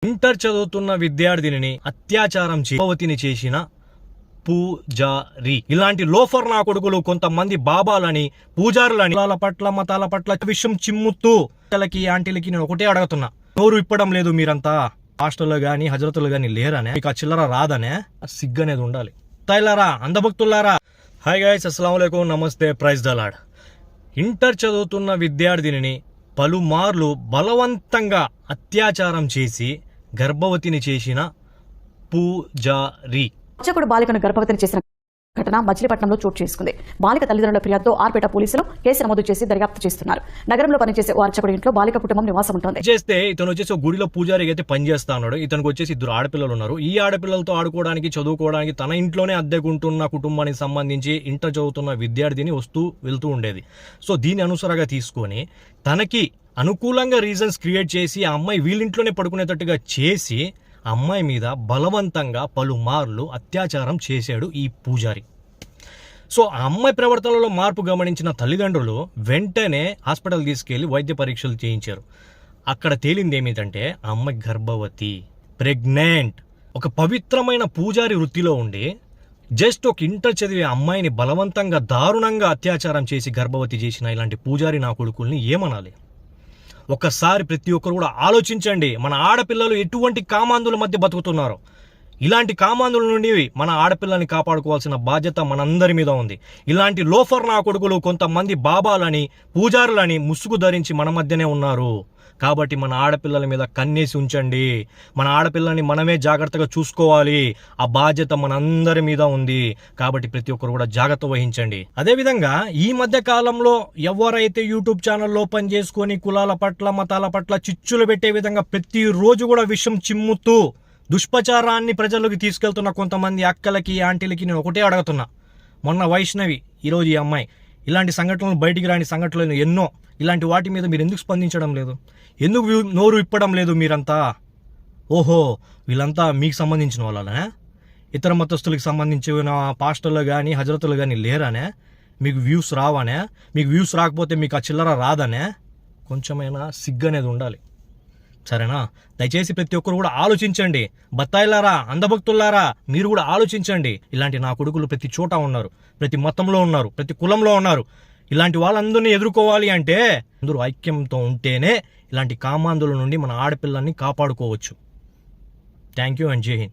Inter చదువుతున్న విద్యార్థిని అత్యాచారం గర్భవతిని చేసిన పూజారి. ఇలాంటి లోఫర్ నా కొడుకులు కొంతమంది బాబాలని పూజారులని కులాల పట్ల మతాల పట్ల విషయం చిమ్ముతూ ఆంటీలకి నేను ఒకటే అడుగుతున్నా, నోరు ఇప్పడం లేదు మీరంతా హాస్టల్లో గాని హజరతులు గాని లేరనే, మీకు ఆ చిల్లర రాదనే సిగ్గనేది ఉండాలి. తైలారా అందభక్తులారా, హాయ్ గైస్, అస్సలాము అలైకుం, నమస్తే, ప్రైజ్ ద లార్డ్. ఇంటర్ చదువుతున్న విద్యార్థినిని పలుమార్లు బలవంతంగా అత్యాచారం చేసి గర్భవతిని చేసిన పూజారి. అర్చకుడు బాలికను గర్భవతిని చేసిన ఘటన మచిలీపట్నంలో చోటు చేసుకుంది. బాలిక తల్లిదండ్రుల ఫిర్యాదుతో ఆర్పేట పోలీసులు కేసు నమోదు చేసి దర్యాప్తు చేస్తున్నారు. నగరంలో పనిచేసే ఓ అర్చకుడి ఇంట్లో బాలిక కుటుంబం నివాసం ఉంటుంది. చేస్తే ఇతను వచ్చేసి ఒక గుడిలో పూజారి అయితే పనిచేస్తా ఉన్నాడు. ఇతనికి వచ్చేసి 2 ఆడపిల్లలు ఉన్నారు. ఈ ఆడపిల్లలతో ఆడుకోవడానికి చదువుకోవడానికి తన ఇంట్లోనే అద్దెకుంటున్న కుటుంబానికి సంబంధించి ఇంటర్ చదువుతున్న విద్యార్థిని వస్తూ వెళ్తూ ఉండేది. సో దీన్ని అనుసరంగా తీసుకొని తనకి అనుకూలంగా రీజన్స్ క్రియేట్ చేసి ఆ అమ్మాయి వీళ్ళింట్లోనే పడుకునేటట్టుగా చేసి అమ్మాయి మీద బలవంతంగా పలుమార్లు అత్యాచారం చేశాడు ఈ పూజారి. సో ఆ అమ్మాయి ప్రవర్తనలో మార్పు గమనించిన తల్లిదండ్రులు వెంటనే హాస్పిటల్ తీసుకెళ్లి వైద్య పరీక్షలు చేయించారు. అక్కడ తేలింది ఏమిటంటే ఆ అమ్మాయి గర్భవతి, ప్రెగ్నెంట్. ఒక పవిత్రమైన పూజారి వృత్తిలో ఉండి జస్ట్ ఒక ఇంటర్ చదివే అమ్మాయిని బలవంతంగా దారుణంగా అత్యాచారం చేసి గర్భవతి చేసిన ఇలాంటి పూజారి నా కొడుకుల్ని ఏమనాలి? ఒకసారి ప్రతి ఒక్కరు కూడా ఆలోచించండి. మన ఆడపిల్లలు ఎటువంటి కామాంధుల మధ్య బతుకుతున్నారు. ఇలాంటి కామాంధుల నుండి మన ఆడపిల్లని కాపాడుకోవాల్సిన బాధ్యత మనందరి మీద ఉంది. ఇలాంటి లోఫర్ నా కొడుకులు కొంతమంది బాబాలని పూజారులని ముసుగు ధరించి మన మధ్యనే ఉన్నారు. కాబట్టి మన ఆడపిల్లల మీద కన్నేసి ఉంచండి. మన ఆడపిల్లని మనమే జాగ్రత్తగా చూసుకోవాలి. ఆ బాధ్యత మనందరి మీద ఉంది. కాబట్టి ప్రతి ఒక్కరు కూడా జాగ్రత్త వహించండి. అదేవిధంగా ఈ మధ్య కాలంలో ఎవరైతే యూట్యూబ్ ఛానల్లో ఓపెన్ చేసుకొని కులాల పట్ల మతాల పట్ల చిచ్చులు పెట్టే విధంగా ప్రతిరోజు కూడా విషయం చిమ్ముతూ దుష్ప్రచారాన్ని ప్రజల్లోకి తీసుకెళ్తున్న కొంతమంది అక్కలకి ఆంటీలకి నేను ఒకటే అడుగుతున్నా. మొన్న వైష్ణవి, ఈరోజు ఈ అమ్మాయి, ఇలాంటి సంఘటనలు బయటికి రాని సంఘటనలు ఎన్నో. ఇలాంటి వాటి మీద మీరు ఎందుకు స్పందించడం లేదు? ఎందుకు నోరు ఇప్పడం లేదు మీరంతా? ఓహో, వీళ్ళంతా మీకు సంబంధించిన వాళ్ళనే? ఇతర మతస్థులకు సంబంధించిన పాస్టర్లు కానీ హజరతులు కానీ లేరానే? మీకు వ్యూస్ రావానే? మీకు వ్యూస్ రాకపోతే మీకు ఆ చిల్లర రాదనే? కొంచెమైనా సిగ్గు అనేది ఉండాలి, సరేనా? దయచేసి ప్రతి ఒక్కరు కూడా ఆలోచించండి. బత్తాయిలారా, అందభక్తులారా, మీరు కూడా ఆలోచించండి. ఇలాంటి నా కొడుకులు ప్రతి చోట ఉన్నారు, ప్రతి మతంలో ఉన్నారు, ప్రతి కులంలో ఉన్నారు. ఇలాంటి వాళ్ళందరినీ ఎదుర్కోవాలి అంటే అందరూ ఐక్యంతో ఉంటేనే ఇలాంటి కామాంధుల నుండి మన ఆడపిల్లల్ని కాపాడుకోవచ్చు. థ్యాంక్ యూ అండ్ జై హింద్.